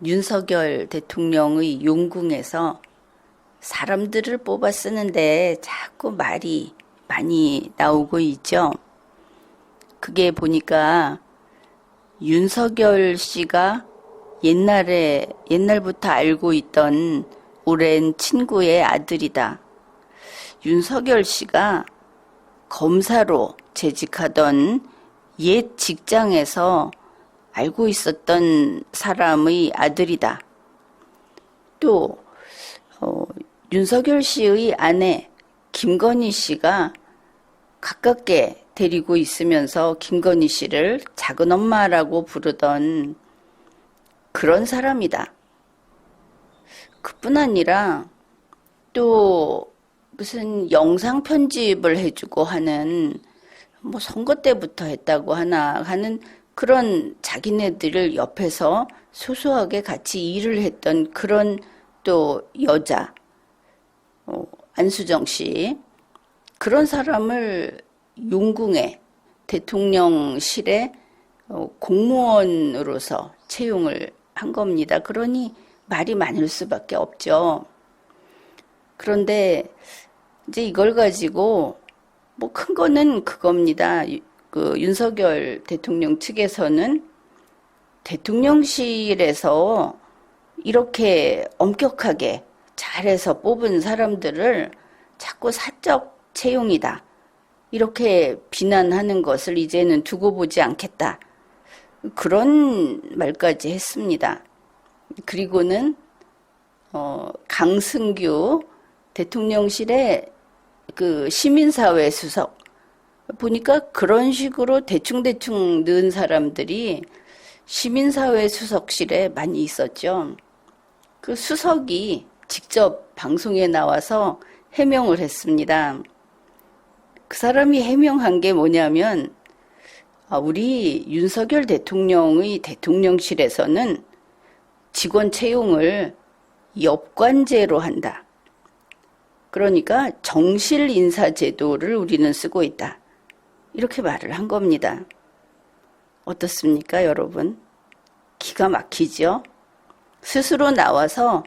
윤석열 대통령의 용궁에서 사람들을 뽑아 쓰는데 자꾸 말이 많이 나오고 있죠. 그게 보니까 윤석열 씨가 옛날부터 알고 있던 오랜 친구의 아들이다. 윤석열 씨가 검사로 재직하던 옛 직장에서 알고 있었던 사람의 아들이다. 또 윤석열 씨의 아내 김건희 씨가 가깝게 데리고 있으면서 김건희 씨를 작은 엄마라고 부르던 그런 사람이다. 그뿐 아니라 또 무슨 영상 편집을 해주고 하는 뭐 선거 때부터 했다고 하는 그런 자기네들을 옆에서 소소하게 같이 일을 했던 그런 또 여자 안수정 씨 그런 사람을 용궁에 대통령실에 공무원으로서 채용을 한 겁니다. 그러니 말이 많을 수밖에 없죠. 그런데 이제 이걸 가지고 뭐 큰 거는 그겁니다. 그 윤석열 대통령 측에서는 대통령실에서 이렇게 엄격하게 잘해서 뽑은 사람들을 자꾸 사적 채용이다. 이렇게 비난하는 것을 이제는 두고 보지 않겠다. 그런 말까지 했습니다. 그리고는 강승규 대통령실의 그 시민사회 수석 보니까 그런 식으로 대충대충 넣은 사람들이 시민사회 수석실에 많이 있었죠. 그 수석이 직접 방송에 나와서 해명을 했습니다. 그 사람이 해명한 게 뭐냐면 우리 윤석열 대통령의 대통령실에서는 직원 채용을 엽관제로 한다. 그러니까 정실 인사 제도를 우리는 쓰고 있다. 이렇게 말을 한 겁니다. 어떻습니까, 여러분? 기가 막히죠? 스스로 나와서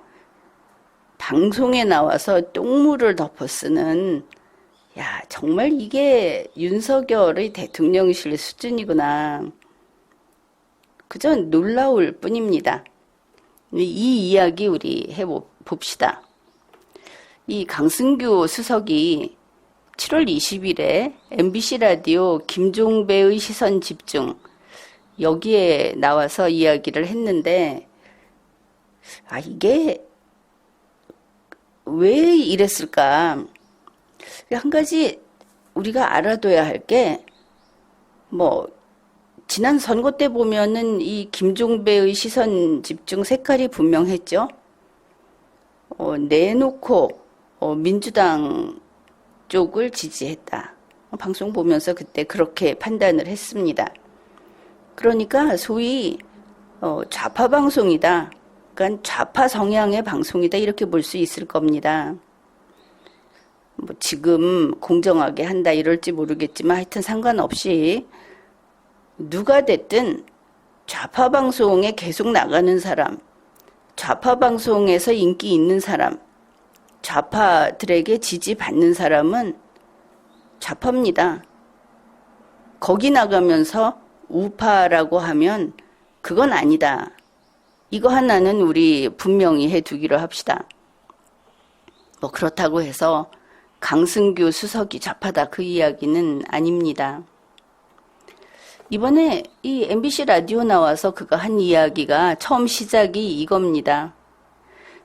방송에 나와서 똥물을 덮어 쓰는 야, 정말 이게 윤석열의 대통령실 수준이구나. 그저 놀라울 뿐입니다. 이 이야기 우리 해봅시다. 이 강승규 수석이 7월 20일에 MBC 라디오 김종배의 시선 집중 여기에 나와서 이야기를 했는데 이게 왜 이랬을까? 한 가지 우리가 알아둬야 할 게 지난 선거 때 보면은 이 김종배의 시선 집중 색깔이 분명했죠. 내놓고 민주당 쪽을 지지했다. 방송 보면서 그때 그렇게 판단을 했습니다. 그러니까 소위 좌파 방송이다. 그러니까 좌파 성향의 방송이다. 이렇게 볼 수 있을 겁니다. 지금 공정하게 한다 이럴지 모르겠지만 하여튼 상관없이 누가 됐든 좌파 방송에 계속 나가는 사람, 좌파 방송에서 인기 있는 사람, 좌파들에게 지지받는 사람은 좌파입니다. 거기 나가면서 우파라고 하면 그건 아니다. 이거 하나는 우리 분명히 해두기로 합시다. 그렇다고 해서 강승규 수석이 좌파다 그 이야기는 아닙니다. 이번에 이 MBC 라디오 나와서 그가 한 이야기가 처음 시작이 이겁니다.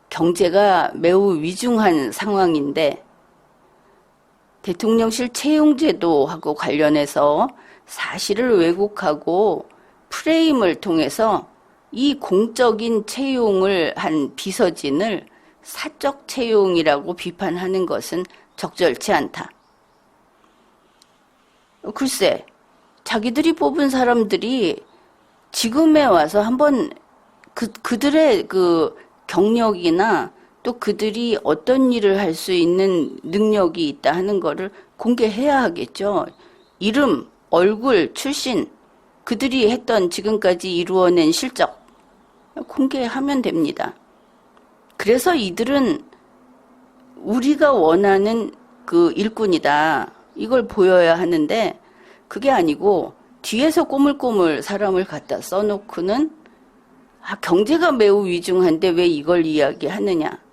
경제가 매우 위중한 상황인데 대통령실 채용제도하고 관련해서 사실을 왜곡하고 프레임을 통해서 이 공적인 채용을 한 비서진을 사적 채용이라고 비판하는 것은 적절치 않다. 글쎄, 자기들이 뽑은 사람들이 지금에 와서 한번 그들의 그 경력이나 또 그들이 어떤 일을 할 수 있는 능력이 있다 하는 거를 공개해야 하겠죠. 이름, 얼굴, 출신, 그들이 했던 지금까지 이루어낸 실적 공개하면 됩니다. 그래서 이들은 우리가 원하는 그 일꾼이다. 이걸 보여야 하는데 그게 아니고 뒤에서 꼬물꼬물 사람을 갖다 써놓고는 경제가 매우 위중한데 왜 이걸 이야기하느냐.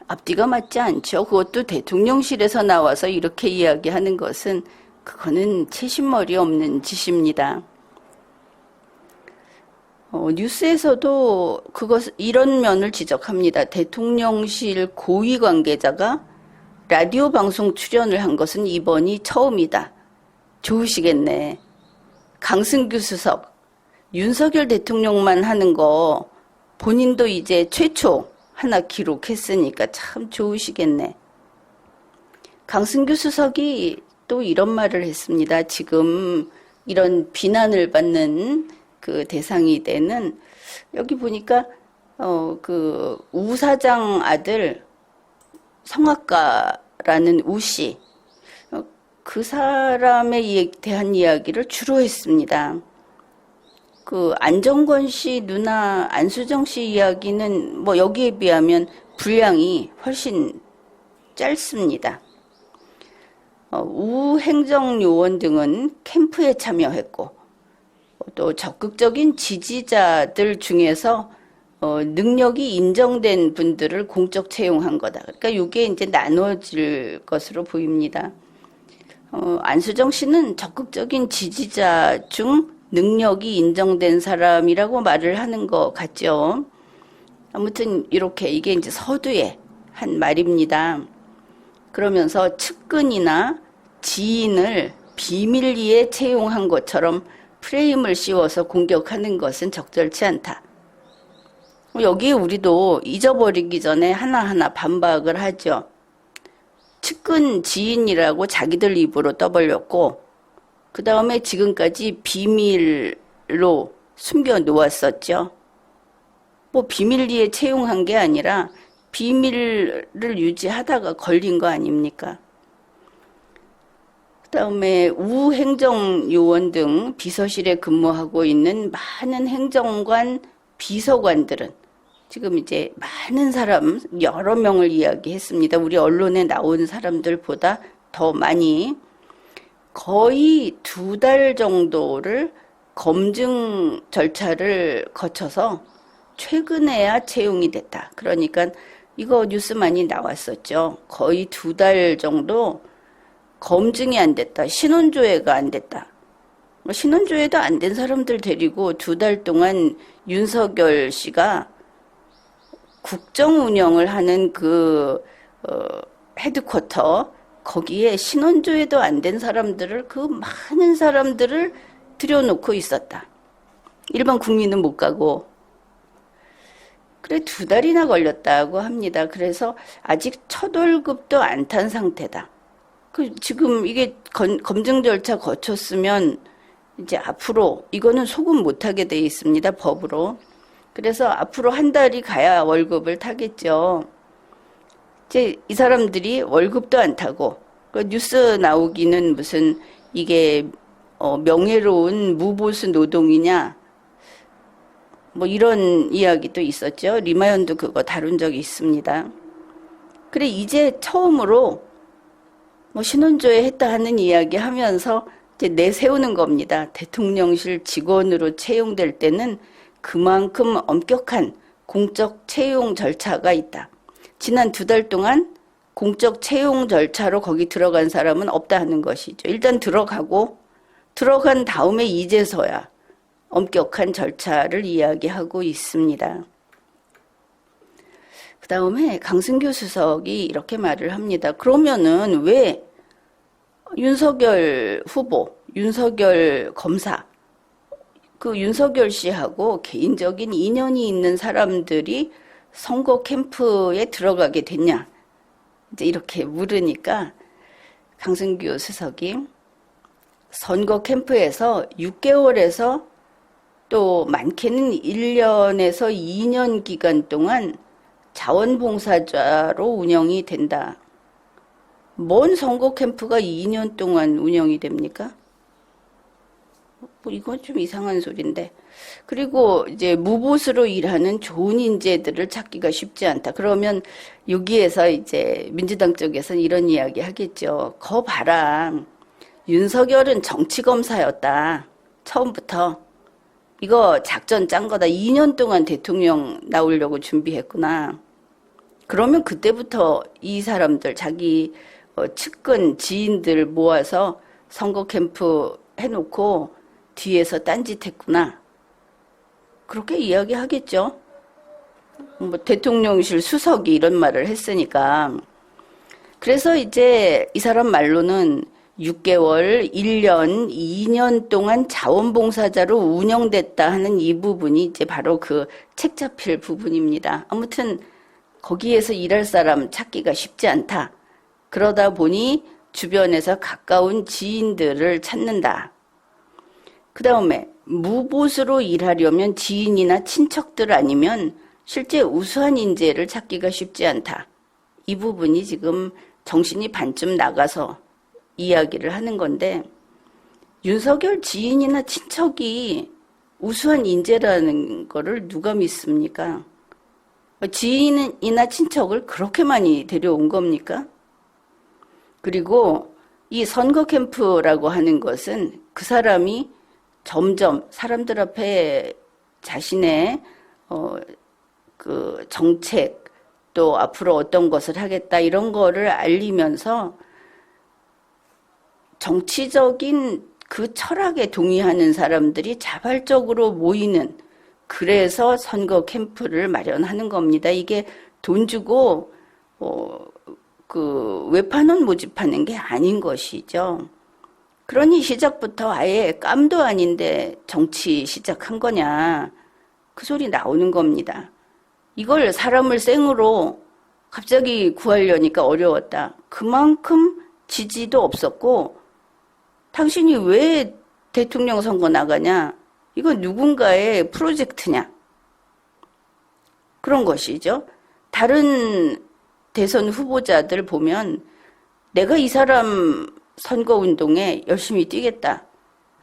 앞뒤가 맞지 않죠. 그것도 대통령실에서 나와서 이렇게 이야기하는 것은 그거는 채신머리 없는 짓입니다. 뉴스에서도 이런 면을 지적합니다. 대통령실 고위 관계자가 라디오 방송 출연을 한 것은 이번이 처음이다. 좋으시겠네. 강승규 수석, 윤석열 대통령만 하는 거 본인도 이제 최초 하나 기록했으니까 참 좋으시겠네. 강승규 수석이 또 이런 말을 했습니다. 지금 이런 비난을 받는 그 대상이 되는, 여기 보니까 그 우 사장 아들 성악가라는 우 씨, 그 사람에 대한 이야기를 주로 했습니다. 그 안정권 씨 누나 안수정 씨 이야기는 뭐 여기에 비하면 분량이 훨씬 짧습니다. 우 행정요원 등은 캠프에 참여했고 또 적극적인 지지자들 중에서 능력이 인정된 분들을 공적 채용한 거다. 그러니까 이게 이제 나눠질 것으로 보입니다. 안수정 씨는 적극적인 지지자 중 능력이 인정된 사람이라고 말을 하는 것 같죠. 아무튼 이렇게 이게 이제 서두에 한 말입니다. 그러면서 측근이나 지인을 비밀리에 채용한 것처럼 프레임을 씌워서 공격하는 것은 적절치 않다. 여기에 우리도 잊어버리기 전에 하나하나 반박을 하죠. 측근 지인이라고 자기들 입으로 떠벌렸고 그 다음에 지금까지 비밀로 숨겨 놓았었죠. 뭐 비밀리에 채용한 게 아니라 비밀을 유지하다가 걸린 거 아닙니까? 그 다음에 우 행정요원 등 비서실에 근무하고 있는 많은 행정관, 비서관들은 지금 이제 많은 사람, 여러 명을 이야기했습니다. 우리 언론에 나온 사람들보다 더 많이 거의 2달 정도를 검증 절차를 거쳐서 최근에야 채용이 됐다. 그러니까 이거 뉴스 많이 나왔었죠. 거의 2달 정도 검증이 안 됐다. 신원조회가 안 됐다. 신원조회도 안 된 사람들 데리고 2달 동안 윤석열 씨가 국정 운영을 하는 그 헤드쿼터 거기에 신원조회도 안 된 사람들을 그 많은 사람들을 들여놓고 있었다. 일반 국민은 못 가고. 그래 2달이나 걸렸다고 합니다. 그래서 아직 첫 월급도 안 탄 상태다. 지금 이게 검증 절차 거쳤으면 이제 앞으로 이거는 소급 못하게 돼 있습니다. 법으로. 그래서 앞으로 한 달이 가야 월급을 타겠죠. 이제 이 사람들이 월급도 안 타고 뉴스 나오기는 무슨 이게 명예로운 무보수 노동이냐 뭐 이런 이야기도 있었죠. 리마연도 그거 다룬 적이 있습니다. 그래 이제 처음으로 뭐 신원조회 했다 하는 이야기 하면서 이제 내세우는 겁니다. 대통령실 직원으로 채용될 때는 그만큼 엄격한 공적 채용 절차가 있다. 지난 2달 동안 공적 채용 절차로 거기 들어간 사람은 없다 하는 것이죠. 일단 들어간 다음에 이제서야 엄격한 절차를 이야기하고 있습니다. 그 다음에 강승규 수석이 이렇게 말을 합니다. 그러면은 왜 윤석열 후보, 윤석열 검사, 그 윤석열 씨하고 개인적인 인연이 있는 사람들이 선거 캠프에 들어가게 됐냐? 이제 이렇게 물으니까 강승규 수석이 선거 캠프에서 6개월에서 또 많게는 1년에서 2년 기간 동안 자원봉사자로 운영이 된다. 뭔 선거 캠프가 2년 동안 운영이 됩니까? 뭐 이건 좀 이상한 소린데. 그리고 이제 무보수로 일하는 좋은 인재들을 찾기가 쉽지 않다. 그러면 여기에서 이제 민주당 쪽에서는 이런 이야기 하겠죠. 거 봐라. 윤석열은 정치검사였다. 처음부터. 이거 작전 짠 거다. 2년 동안 대통령 나오려고 준비했구나. 그러면 그때부터 이 사람들 자기 측근 지인들 모아서 선거 캠프 해놓고 뒤에서 딴짓했구나. 그렇게 이야기하겠죠. 뭐 대통령실 수석이 이런 말을 했으니까. 그래서 이제 이 사람 말로는 6개월, 1년, 2년 동안 자원봉사자로 운영됐다 하는 이 부분이 이제 바로 그 책 잡힐 부분입니다. 아무튼 거기에서 일할 사람 찾기가 쉽지 않다. 그러다 보니 주변에서 가까운 지인들을 찾는다. 그 다음에 무보수로 일하려면 지인이나 친척들 아니면 실제 우수한 인재를 찾기가 쉽지 않다. 이 부분이 지금 정신이 반쯤 나가서 이야기를 하는 건데, 윤석열 지인이나 친척이 우수한 인재라는 거를 누가 믿습니까? 지인이나 친척을 그렇게 많이 데려온 겁니까? 그리고 이 선거 캠프라고 하는 것은 그 사람이 점점 사람들 앞에 자신의 그 정책 또 앞으로 어떤 것을 하겠다 이런 거를 알리면서 정치적인 그 철학에 동의하는 사람들이 자발적으로 모이는, 그래서 선거 캠프를 마련하는 겁니다. 이게 돈 주고 그 외판원 모집하는 게 아닌 것이죠. 그러니 시작부터 아예 깜도 아닌데 정치 시작한 거냐, 그 소리 나오는 겁니다. 이걸 사람을 생으로 갑자기 구하려니까 어려웠다. 그만큼 지지도 없었고, 당신이 왜 대통령 선거 나가냐? 이건 누군가의 프로젝트냐? 그런 것이죠. 다른 대선 후보자들 보면 내가 이 사람 선거운동에 열심히 뛰겠다.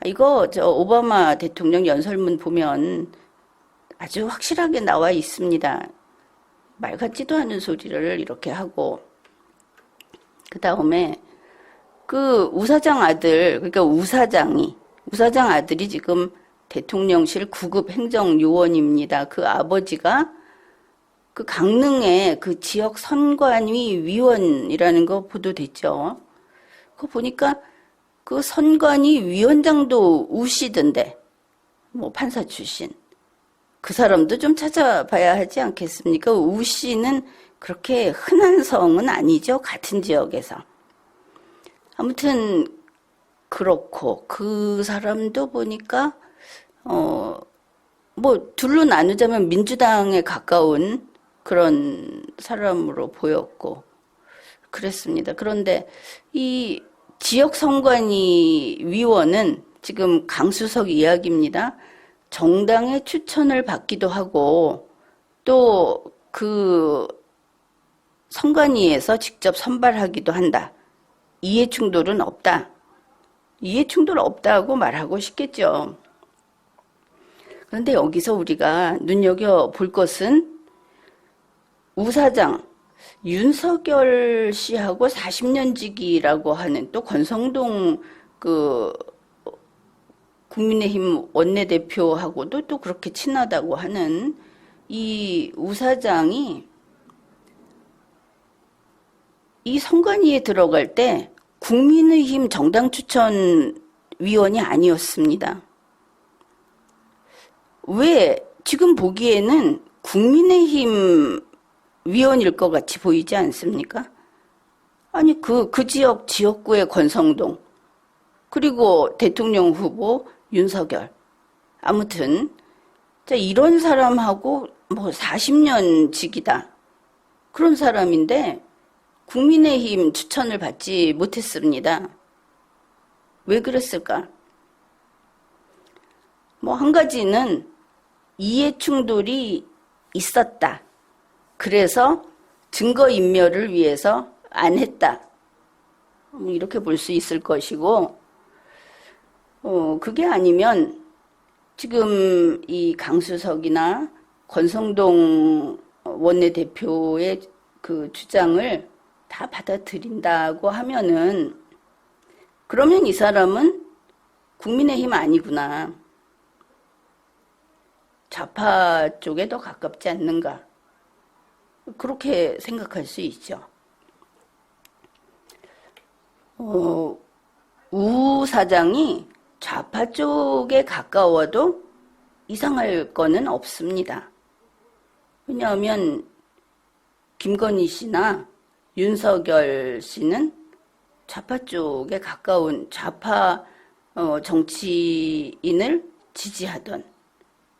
이거 저 오바마 대통령 연설문 보면 아주 확실하게 나와 있습니다. 말 같지도 않은 소리를 이렇게 하고, 그 다음에 그 우사장 아들, 그러니까 우사장 아들이 지금 대통령실 9급 행정요원입니다. 그 아버지가 그 강릉의 그 지역 선관위 위원이라는 거 보도됐죠. 그거 보니까 그 선관위 위원장도 우씨던데, 뭐 판사 출신. 그 사람도 좀 찾아봐야 하지 않겠습니까? 우씨는 그렇게 흔한 성은 아니죠. 같은 지역에서. 아무튼 그렇고, 그 사람도 보니까 뭐 둘로 나누자면 민주당에 가까운 그런 사람으로 보였고 그랬습니다. 그런데 이 지역선관위 위원은 지금 강수석 이야기입니다. 정당의 추천을 받기도 하고 또 그 선관위에서 직접 선발하기도 한다. 이해충돌은 없다. 이해충돌 없다고 말하고 싶겠죠. 그런데 여기서 우리가 눈여겨볼 것은 우사장, 윤석열 씨하고 40년지기라고 하는 또 권성동 그 국민의힘 원내대표하고도 또 그렇게 친하다고 하는 이 우사장이 이 선관위에 들어갈 때 국민의힘 정당 추천 위원이 아니었습니다. 왜? 지금 보기에는 국민의힘 위원일 것 같이 보이지 않습니까? 아니 그 지역구의 권성동, 그리고 대통령 후보 윤석열, 아무튼 자, 이런 사람하고 뭐 40년 직이다 그런 사람인데 국민의힘 추천을 받지 못했습니다. 왜 그랬을까? 뭐 한 가지는 이해충돌이 있었다. 그래서 증거인멸을 위해서 안 했다. 이렇게 볼 수 있을 것이고, 그게 아니면 지금 이 강수석이나 권성동 원내대표의 그 주장을 다 받아들인다고 하면은 그러면 이 사람은 국민의힘 아니구나. 좌파 쪽에 더 가깝지 않는가. 그렇게 생각할 수 있죠. 우 사장이 좌파 쪽에 가까워도 이상할 거는 없습니다. 왜냐하면 김건희 씨나 윤석열 씨는 좌파 쪽에 가까운 좌파 정치인을 지지하던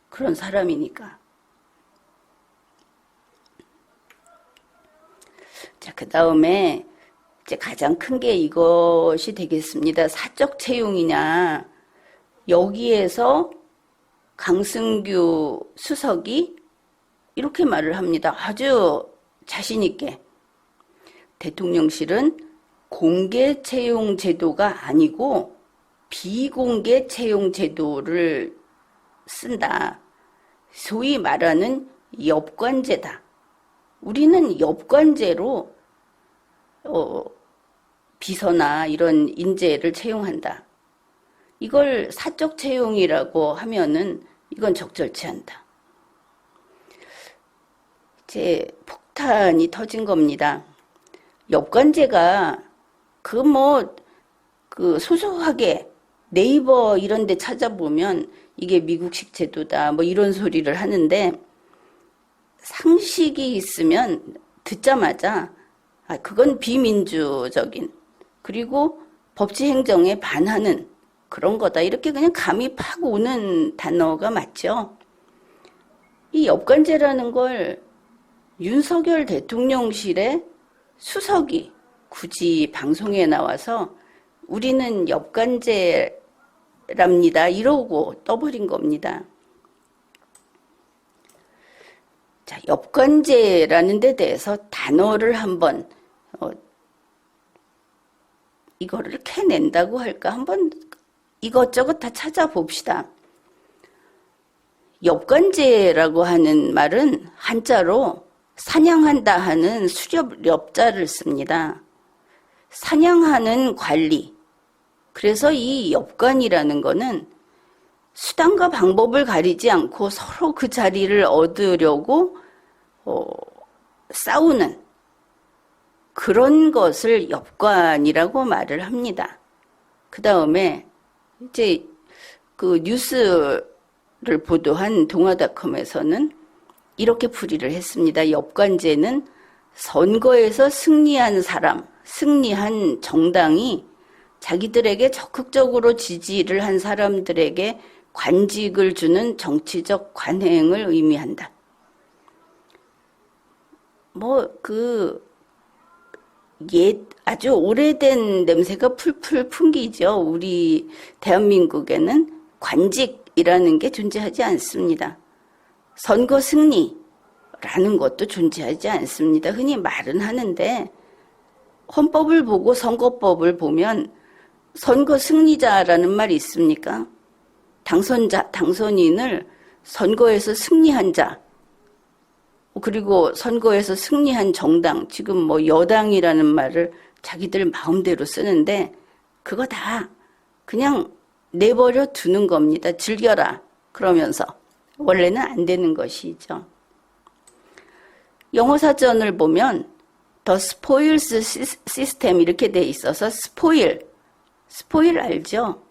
그런 사람이니까. 자, 그 다음에 이제 가장 큰 게 이것이 되겠습니다. 사적 채용이냐. 여기에서 강승규 수석이 이렇게 말을 합니다. 아주 자신 있게. 대통령실은 공개 채용 제도가 아니고 비공개 채용 제도를 쓴다. 소위 말하는 엽관제다. 우리는 엽관제로 비서나 이런 인재를 채용한다. 이걸 사적 채용이라고 하면은 이건 적절치 않다. 이제 폭탄이 터진 겁니다. 엽관제가 소소하게 네이버 이런 데 찾아보면 이게 미국식 제도다 뭐 이런 소리를 하는데 상식이 있으면 듣자마자 그건 비민주적인 그리고 법치 행정에 반하는 그런 거다. 이렇게 그냥 감이 팍 오는 단어가 맞죠. 이 엽관제라는 걸 윤석열 대통령실의 수석이 굳이 방송에 나와서 우리는 엽관제랍니다. 이러고 떠버린 겁니다. 자, 엽관제라는 데 대해서 단어를 한번 이거를 캐낸다고 할까? 한번 이것저것 다 찾아봅시다. 엽관제라고 하는 말은 한자로 사냥한다 하는 수렵자를 씁니다. 사냥하는 관리. 그래서 이 엽관이라는 거는 수단과 방법을 가리지 않고 서로 그 자리를 얻으려고 싸우는 그런 것을 엽관이라고 말을 합니다. 그 다음에 이제 그 뉴스를 보도한 동아닷컴에서는 이렇게 풀이를 했습니다. 엽관제는 선거에서 승리한 사람, 승리한 정당이 자기들에게 적극적으로 지지를 한 사람들에게 관직을 주는 정치적 관행을 의미한다. 아주 오래된 냄새가 풀풀 풍기죠. 우리 대한민국에는 관직이라는 게 존재하지 않습니다. 선거 승리라는 것도 존재하지 않습니다. 흔히 말은 하는데 헌법을 보고 선거법을 보면 선거 승리자라는 말이 있습니까? 당선인을 선거에서 승리한 자, 그리고 선거에서 승리한 정당, 지금 여당이라는 말을 자기들 마음대로 쓰는데 그거 다 그냥 내버려 두는 겁니다. 즐겨라 그러면서 원래는 안 되는 것이죠. 영어 사전을 보면 The spoils system 이렇게 돼 있어서 스포일 알죠?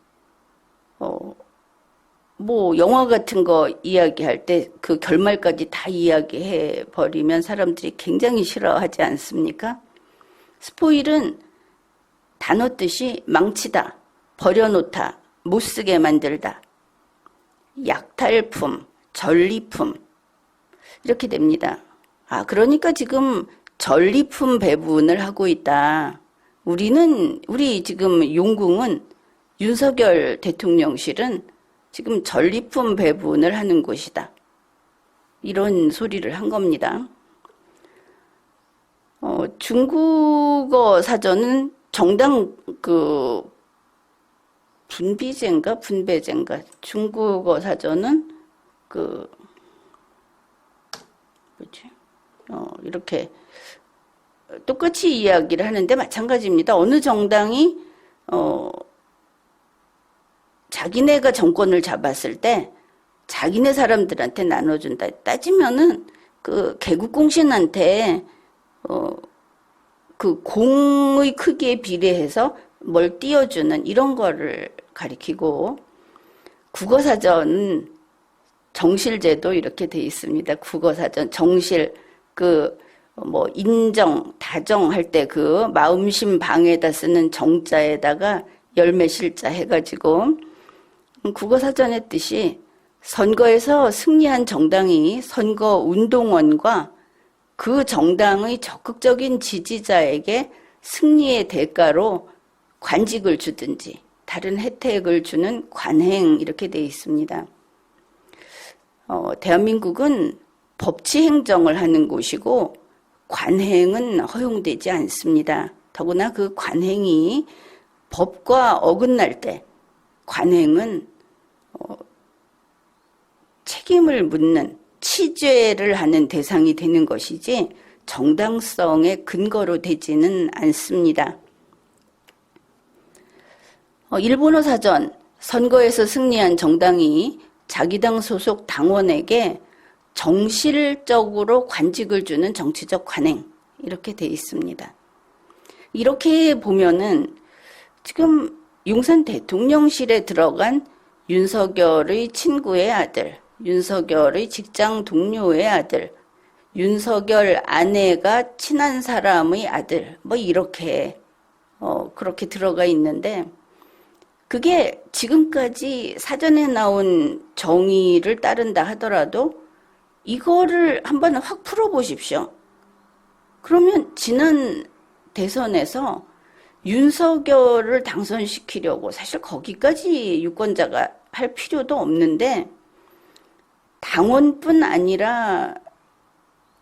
영화 같은 거 이야기할 때 그 결말까지 다 이야기해 버리면 사람들이 굉장히 싫어하지 않습니까? 스포일은 단어 뜻이 망치다, 버려놓다, 못쓰게 만들다, 약탈품, 전리품 이렇게 됩니다. 그러니까 지금 전리품 배분을 하고 있다. 우리 지금 용궁은 윤석열 대통령실은 지금 전리품 배분을 하는 곳이다. 이런 소리를 한 겁니다. 중국어 사전은 정당 분비제인가 분배제인가 중국어 사전은 그 뭐지? 이렇게 똑같이 이야기를 하는데 마찬가지입니다. 어느 정당이 자기네가 정권을 잡았을 때 자기네 사람들한테 나눠준다 따지면은 그 개국공신한테 그 공의 크기에 비례해서 뭘 띄워주는 이런 거를 가리키고, 국어사전은 정실제도 이렇게 돼 있습니다. 국어사전 정실 뭐 인정 다정 할 때 그 마음심 방에다 쓰는 정자에다가 열매실자 해가지고, 국어사전의 뜻이 선거에서 승리한 정당이 선거운동원과 그 정당의 적극적인 지지자에게 승리의 대가로 관직을 주든지 다른 혜택을 주는 관행 이렇게 돼 있습니다. 대한민국은 법치행정을 하는 곳이고 관행은 허용되지 않습니다. 더구나 그 관행이 법과 어긋날 때 관행은 책임을 묻는 치죄를 하는 대상이 되는 것이지 정당성의 근거로 되지는 않습니다. 일본어 사전, 선거에서 승리한 정당이 자기 당 소속 당원에게 정실적으로 관직을 주는 정치적 관행 이렇게 돼 있습니다. 이렇게 보면은 지금 용산 대통령실에 들어간 윤석열의 친구의 아들, 윤석열의 직장 동료의 아들, 윤석열 아내가 친한 사람의 아들, 뭐 이렇게 그렇게 들어가 있는데, 그게 지금까지 사전에 나온 정의를 따른다 하더라도 이거를 한번 확 풀어보십시오. 그러면 지난 대선에서 윤석열을 당선시키려고 사실 거기까지 유권자가 할 필요도 없는데 당원뿐 아니라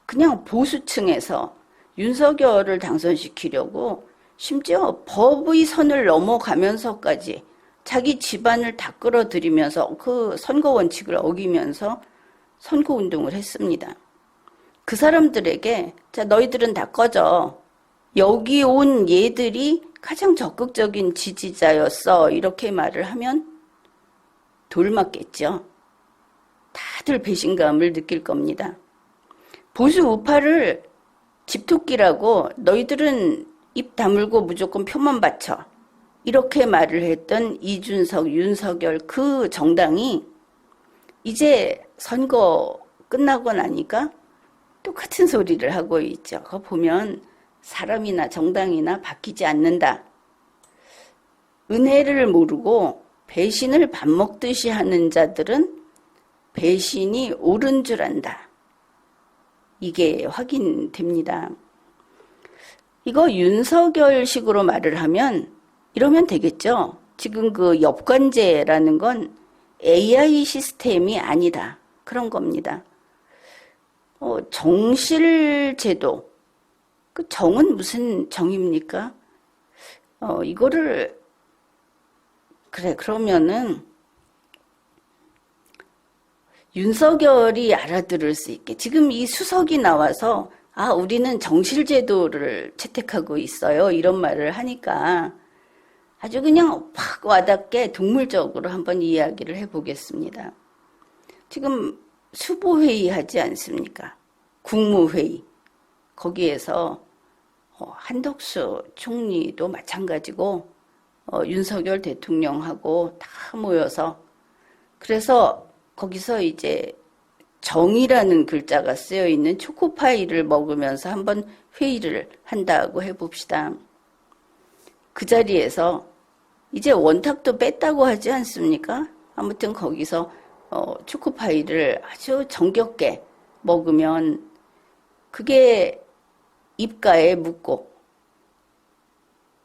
그냥 보수층에서 윤석열을 당선시키려고 심지어 법의 선을 넘어가면서까지 자기 집안을 다 끌어들이면서 그 선거 원칙을 어기면서 선거운동을 했습니다. 그 사람들에게 자 너희들은 다 꺼져. 여기 온 얘들이 가장 적극적인 지지자였어. 이렇게 말을 하면 돌맞겠죠. 다들 배신감을 느낄 겁니다. 보수 우파를 집토끼라고 너희들은 입 다물고 무조건 표만 바쳐. 이렇게 말을 했던 이준석, 윤석열 그 정당이 이제 선거 끝나고 나니까 똑같은 소리를 하고 있죠. 그거 보면 사람이나 정당이나 바뀌지 않는다. 은혜를 모르고 배신을 밥 먹듯이 하는 자들은 배신이 옳은 줄 안다. 이게 확인됩니다. 이거 윤석열식으로 말을 하면 이러면 되겠죠. 지금 그 엽관제라는 건 AI 시스템이 아니다. 그런 겁니다. 정실제도. 그 정은 무슨 정입니까? 이거를 그러면은 윤석열이 알아들을 수 있게 지금 이 수석이 나와서 우리는 정실제도를 채택하고 있어요. 이런 말을 하니까 아주 그냥 팍 와닿게 동물적으로 한번 이야기를 해보겠습니다. 지금 수보회의 하지 않습니까? 국무회의. 거기에서 한덕수 총리도 마찬가지고 윤석열 대통령하고 다 모여서 그래서 거기서 이제 정이라는 글자가 쓰여 있는 초코파이를 먹으면서 한번 회의를 한다고 해봅시다. 그 자리에서 이제 원탁도 뺐다고 하지 않습니까? 아무튼 거기서 초코파이를 아주 정겹게 먹으면 그게 입가에 묻고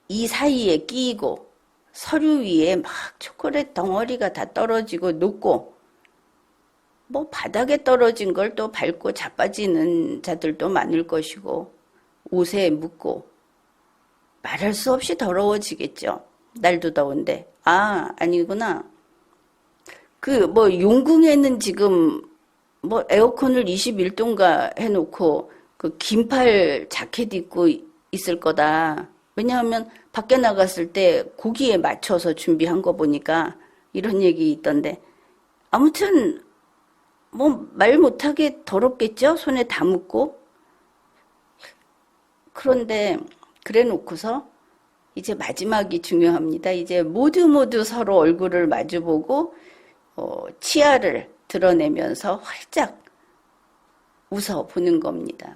이 사이에 끼이고 서류 위에 막 초콜릿 덩어리가 다 떨어지고 녹고 뭐 바닥에 떨어진 걸 또 밟고 자빠지는 자들도 많을 것이고 옷에 묻고 말할 수 없이 더러워지겠죠. 날도 더운데. 아, 아니구나. 그 뭐 용궁에는 지금 뭐 에어컨을 21도인가 해놓고 그 긴팔 자켓 입고 있을 거다. 왜냐하면 밖에 나갔을 때 고기에 맞춰서 준비한 거 보니까 이런 얘기 있던데. 아무튼 뭐 말 못하게 더럽겠죠? 손에 다 묻고. 그런데 그래 놓고서 이제 마지막이 중요합니다. 이제 모두 서로 얼굴을 마주보고 치아를 드러내면서 활짝 웃어 보는 겁니다.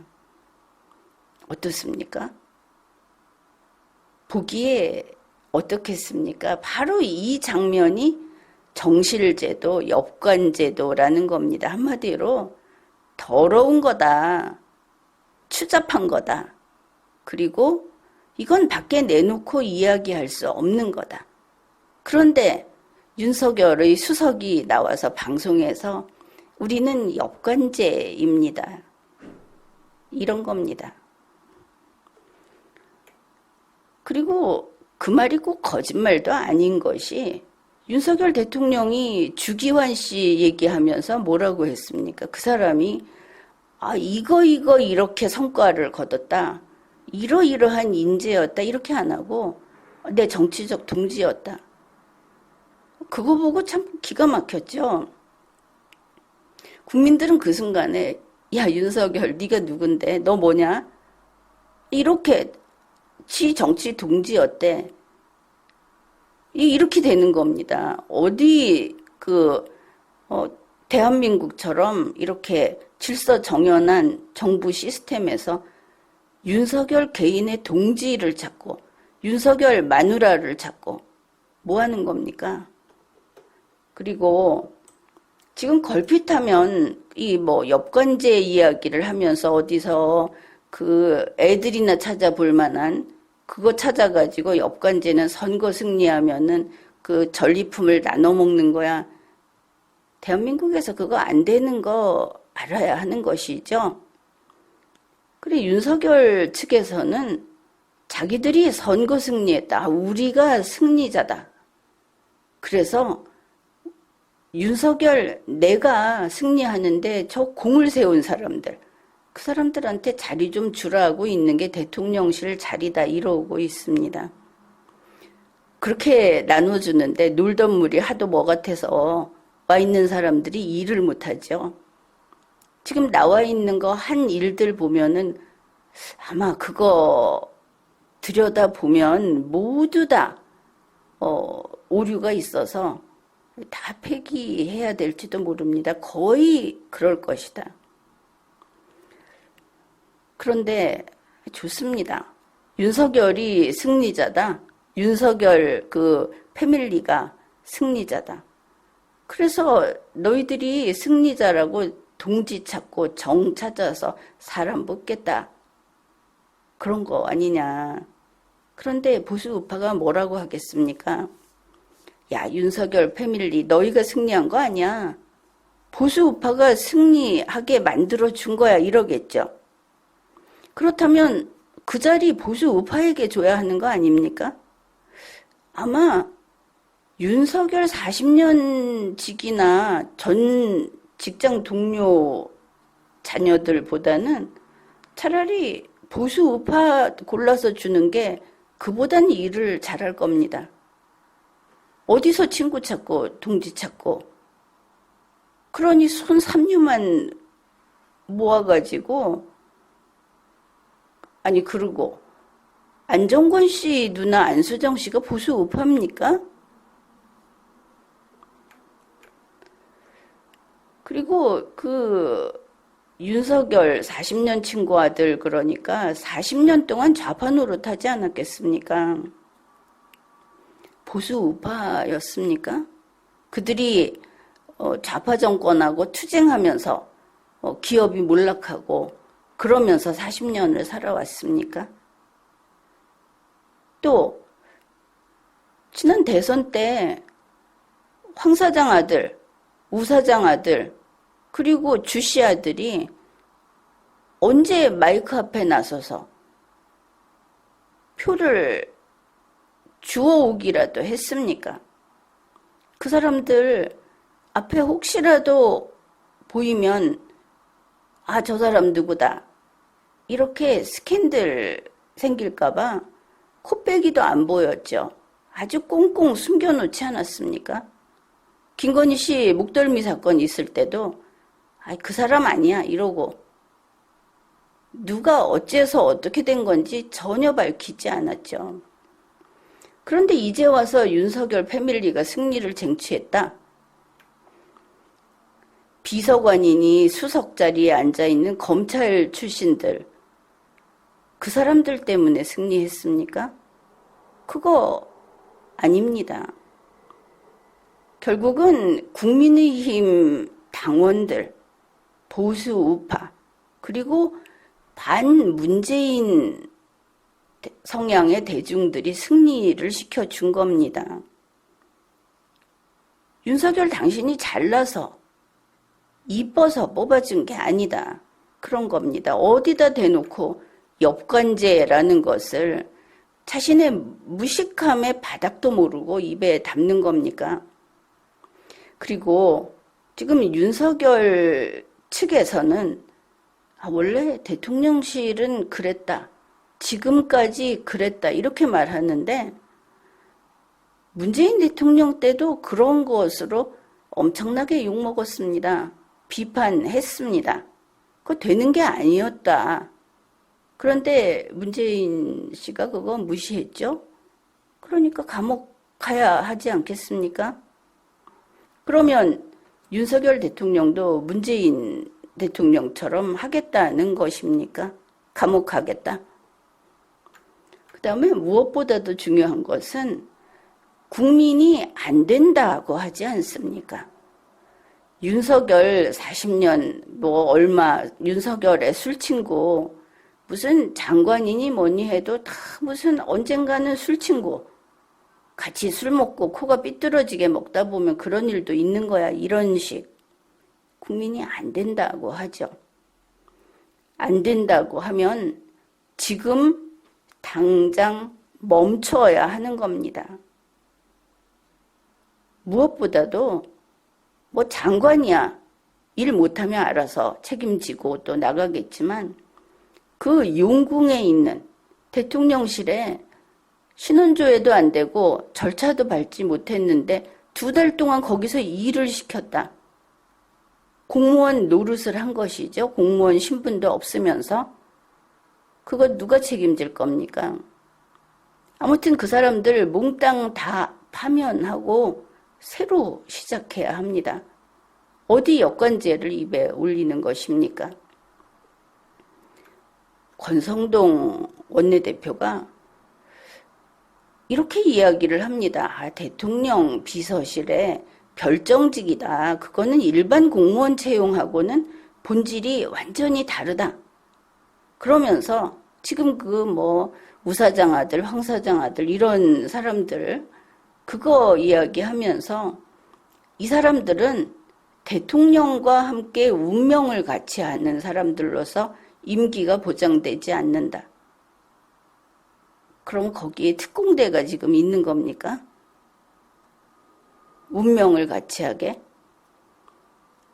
어떻습니까? 보기에 어떻겠습니까? 바로 이 장면이 정실제도, 엽관제도라는 겁니다. 한마디로 더러운 거다, 추잡한 거다. 그리고 이건 밖에 내놓고 이야기할 수 없는 거다. 그런데 윤석열의 수석이 나와서 방송에서 우리는 엽관제입니다. 이런 겁니다. 그리고 그 말이 꼭 거짓말도 아닌 것이 윤석열 대통령이 주기환 씨 얘기하면서 뭐라고 했습니까? 그 사람이 이거 이렇게 성과를 거뒀다. 이러이러한 인재였다. 이렇게 안 하고 내 정치적 동지였다. 그거 보고 참 기가 막혔죠. 국민들은 그 순간에 야 윤석열 네가 누군데 너 뭐냐? 이렇게 지 정치 동지였대. 이렇게 되는 겁니다. 어디 대한민국처럼 이렇게 질서정연한 정부 시스템에서 윤석열 개인의 동지를 찾고 윤석열 마누라를 찾고 뭐 하는 겁니까? 그리고 지금 걸핏하면 이 뭐 엽관제 이야기를 하면서 어디서 그 애들이나 찾아볼 만한 그거 찾아가지고 엽관제는 선거 승리하면은 그 전리품을 나눠 먹는 거야. 대한민국에서 그거 안 되는 거 알아야 하는 것이죠. 그래 윤석열 측에서는 자기들이 선거 승리했다. 우리가 승리자다. 그래서 윤석열 내가 승리하는데 저 공을 세운 사람들 그 사람들한테 자리 좀 주라고 있는 게 대통령실 자리다 이러고 있습니다. 그렇게 나눠주는데 놀던 물이 하도 뭐 같아서 와 있는 사람들이 일을 못하죠. 지금 나와 있는 거 한 일들 보면은 아마 그거 들여다보면 모두 다 오류가 있어서 다 폐기해야 될지도 모릅니다. 거의 그럴 것이다. 그런데 좋습니다. 윤석열이 승리자다. 윤석열 그 패밀리가 승리자다. 그래서 너희들이 승리자라고 동지 찾고 정 찾아서 사람 뽑겠다. 그런 거 아니냐. 그런데 보수 우파가 뭐라고 하겠습니까? 야 윤석열 패밀리 너희가 승리한 거 아니야. 보수 우파가 승리하게 만들어준 거야 이러겠죠. 그렇다면 그 자리 보수 우파에게 줘야 하는 거 아닙니까? 아마 윤석열 40년 직이나 전 직장 동료 자녀들보다는 차라리 보수 우파 골라서 주는 게 그보다는 일을 잘할 겁니다. 어디서 친구 찾고 동지 찾고 그러니 손 삼류만 모아가지고 그러고 안정권 씨 누나 안수정 씨가 보수 우파입니까? 그리고 그 윤석열 40년 친구 아들 그러니까 40년 동안 좌파 노릇하지 않았겠습니까? 보수 우파였습니까? 그들이 좌파 정권하고 투쟁하면서 기업이 몰락하고 그러면서 40년을 살아왔습니까? 또 지난 대선 때 황 사장 아들, 우 사장 아들, 그리고 주씨 아들이 언제 마이크 앞에 나서서 표를 주워오기라도 했습니까? 그 사람들 앞에 혹시라도 보이면 아, 저 사람 누구다. 이렇게 스캔들 생길까봐 코빼기도 안 보였죠. 아주 꽁꽁 숨겨놓지 않았습니까? 김건희 씨 목덜미 사건 있을 때도 아, 그 사람 아니야 이러고 누가 어째서 어떻게 된 건지 전혀 밝히지 않았죠. 그런데 이제 와서 윤석열 패밀리가 승리를 쟁취했다. 비서관이니 수석 자리에 앉아있는 검찰 출신들, 그 사람들 때문에 승리했습니까? 그거 아닙니다. 결국은 국민의힘 당원들, 보수 우파, 그리고 반문재인 성향의 대중들이 승리를 시켜준 겁니다. 윤석열 당신이 잘나서 이뻐서 뽑아준 게 아니다. 그런 겁니다. 어디다 대놓고 엽관제라는 것을 자신의 무식함의 바닥도 모르고 입에 담는 겁니까? 그리고 지금 윤석열 측에서는 아, 원래 대통령실은 그랬다. 지금까지 그랬다. 이렇게 말하는데 문재인 대통령 때도 그런 것으로 엄청나게 욕먹었습니다. 비판했습니다. 그거 되는 게 아니었다. 그런데 문재인 씨가 그거 무시했죠? 그러니까 감옥 가야 하지 않겠습니까? 그러면 윤석열 대통령도 문재인 대통령처럼 하겠다는 것입니까? 감옥 가겠다. 그 다음에 무엇보다도 중요한 것은 국민이 안 된다고 하지 않습니까? 윤석열 40년 윤석열의 술친구 무슨 장관이니 뭐니 해도 다 무슨 언젠가는 술친구 같이 술 먹고 코가 삐뚤어지게 먹다 보면 그런 일도 있는 거야. 이런 식. 국민이 안 된다고 하죠. 안 된다고 하면 지금 당장 멈춰야 하는 겁니다. 무엇보다도 뭐 장관이야. 일 못하면 알아서 책임지고 또 나가겠지만 그 용궁에 있는 대통령실에 신원조회도 안 되고 절차도 밟지 못했는데 2달 동안 거기서 일을 시켰다. 공무원 노릇을 한 것이죠. 공무원 신분도 없으면서. 그거 누가 책임질 겁니까? 아무튼 그 사람들 몽땅 다 파면하고 새로 시작해야 합니다. 어디 여권제를 입에 올리는 것입니까? 권성동 원내대표가 이렇게 이야기를 합니다. 아, 대통령 비서실에 별정직이다. 그거는 일반 공무원 채용하고는 본질이 완전히 다르다. 그러면서 지금 우 사장 아들, 황 사장 아들 이런 사람들 그거 이야기하면서 이 사람들은 대통령과 함께 운명을 같이 하는 사람들로서 임기가 보장되지 않는다. 그럼 거기에 특공대가 지금 있는 겁니까? 운명을 같이 하게?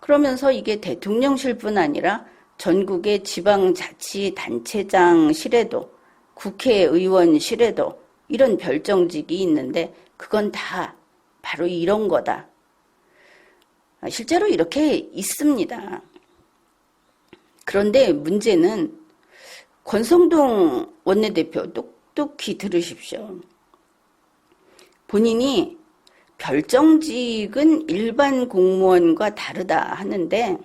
그러면서 이게 대통령실뿐 아니라 전국의 지방자치단체장실에도 국회의원실에도 이런 별정직이 있는데 그건 다 바로 이런 거다. 실제로 이렇게 있습니다. 그런데 문제는 권성동 원내대표 똑똑히 들으십시오. 본인이 별정직은 일반 공무원과 다르다 하는데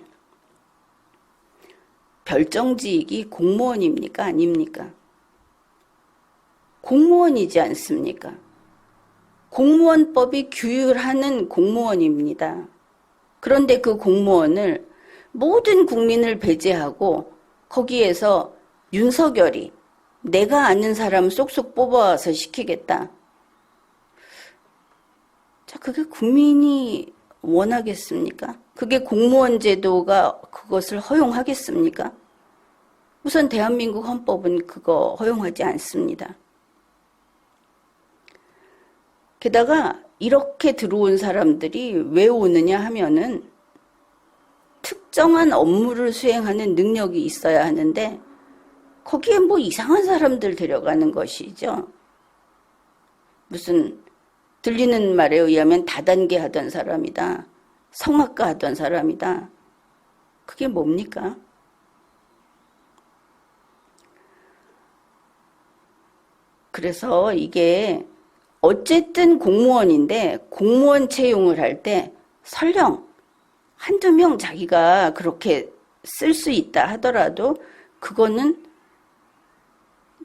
별정직이 공무원입니까? 아닙니까? 공무원이지 않습니까? 공무원법이 규율하는 공무원입니다. 그런데 그 공무원을 모든 국민을 배제하고 거기에서 윤석열이 내가 아는 사람 쏙쏙 뽑아와서 시키겠다. 자, 그게 국민이 원하겠습니까? 그게 공무원 제도가 그것을 허용하겠습니까? 우선 대한민국 헌법은 그거 허용하지 않습니다. 게다가 이렇게 들어온 사람들이 왜 오느냐 하면은 특정한 업무를 수행하는 능력이 있어야 하는데 거기에 뭐 이상한 사람들 데려가는 것이죠. 무슨 들리는 말에 의하면 다단계 하던 사람이다. 성악가 하던 사람이다. 그게 뭡니까? 그래서 이게 어쨌든 공무원인데 공무원 채용을 할 때 설령 한두 명 자기가 그렇게 쓸 수 있다 하더라도 그거는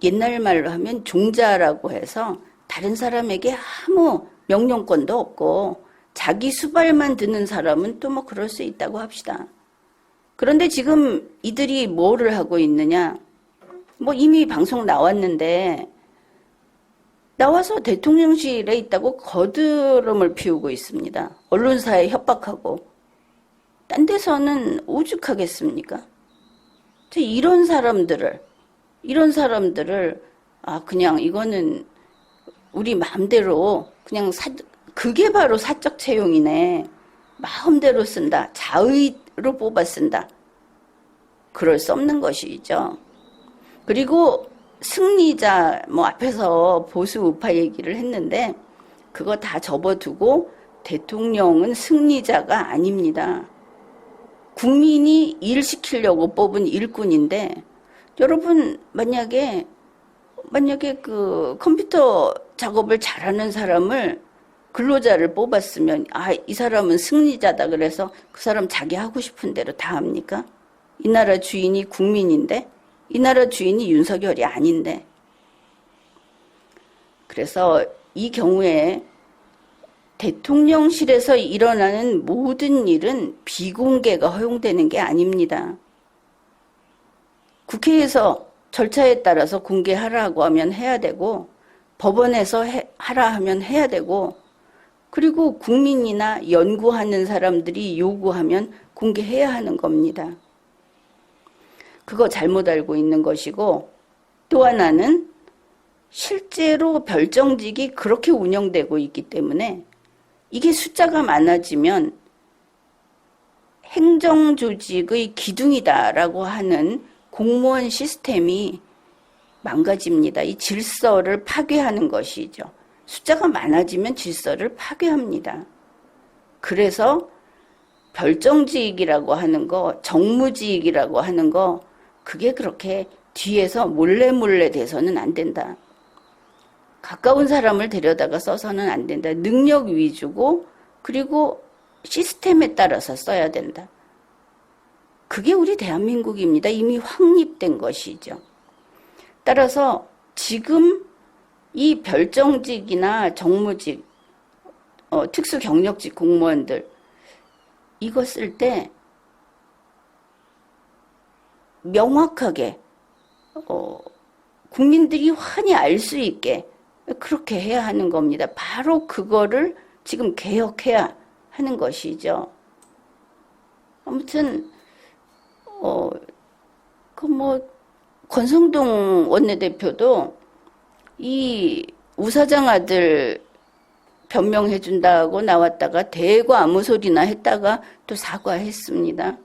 옛날 말로 하면 종자라고 해서 다른 사람에게 아무 명령권도 없고 자기 수발만 드는 사람은 또 뭐 그럴 수 있다고 합시다. 그런데 지금 이들이 뭐를 하고 있느냐? 뭐 이미 방송 나왔는데 나와서 대통령실에 있다고 거드름을 피우고 있습니다. 언론사에 협박하고. 딴 데서는 오죽하겠습니까? 이런 사람들을 그냥 이거는 우리 마음대로 그냥 그게 바로 사적 채용이네. 마음대로 쓴다. 자의로 뽑아 쓴다. 그럴 수 없는 것이죠. 그리고 승리자 뭐 앞에서 보수 우파 얘기를 했는데 그거 다 접어두고 대통령은 승리자가 아닙니다. 국민이 일시키려고 뽑은 일꾼인데 여러분 만약에 그 컴퓨터 작업을 잘하는 사람을 근로자를 뽑았으면 이 사람은 승리자다 그래서 그 사람 자기 하고 싶은 대로 다 합니까? 이 나라 주인이 국민인데 이 나라 주인이 윤석열이 아닌데. 그래서 이 경우에 대통령실에서 일어나는 모든 일은 비공개가 허용되는 게 아닙니다. 국회에서 절차에 따라서 공개하라고 하면 해야 되고 법원에서 하라 하면 해야 되고 그리고 국민이나 연구하는 사람들이 요구하면 공개해야 하는 겁니다. 그거 잘못 알고 있는 것이고 또 하나는 실제로 별정직이 그렇게 운영되고 있기 때문에 이게 숫자가 많아지면 행정조직의 기둥이다라고 하는 공무원 시스템이 망가집니다. 이 질서를 파괴하는 것이죠. 숫자가 많아지면 질서를 파괴합니다. 그래서 별정직이라고 하는 거, 정무직이라고 하는 거 그게 그렇게 뒤에서 몰래 돼서는 안 된다. 가까운 사람을 데려다가 써서는 안 된다. 능력 위주고 그리고 시스템에 따라서 써야 된다. 그게 우리 대한민국입니다. 이미 확립된 것이죠. 따라서 지금 이 별정직이나 정무직, 특수경력직 공무원들 이거 쓸 때 명확하게 국민들이 환히 알 수 있게 그렇게 해야 하는 겁니다. 바로 그거를 지금 개혁해야 하는 것이죠. 아무튼 권성동 원내대표도 이 우사장 아들 변명해준다고 나왔다가 대거 아무 소리나 했다가 또 사과했습니다.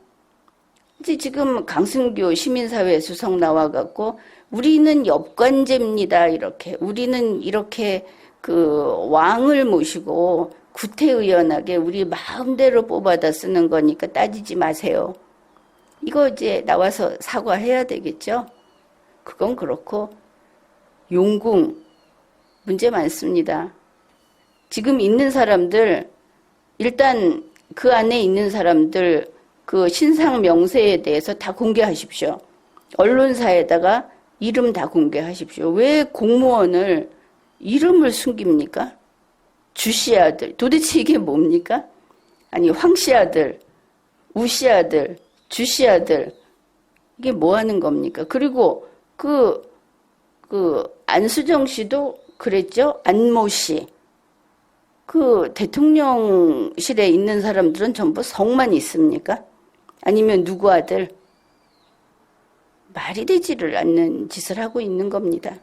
이제 지금 강승규 시민사회 수석 나와갖고 우리는 엽관제입니다. 우리는 이렇게 그 왕을 모시고 구태의연하게 우리 마음대로 뽑아다 쓰는 거니까 따지지 마세요. 이거 이제 나와서 사과해야 되겠죠. 그건 그렇고 용궁 문제 많습니다. 지금 있는 사람들 일단 그 안에 있는 사람들 그 신상 명세에 대해서 다 공개하십시오. 언론사에다가 이름 다 공개하십시오. 왜 공무원을 이름을 숨깁니까? 주씨 아들 도대체 이게 뭡니까? 아니 황씨 아들, 우씨 아들, 주씨 아들 이게 뭐 하는 겁니까? 그리고 그 안수정 씨도 그랬죠? 안모 씨. 그 대통령실에 있는 사람들은 전부 성만 있습니까? 아니면 누구 아들? 말이 되지를 않는 짓을 하고 있는 겁니다.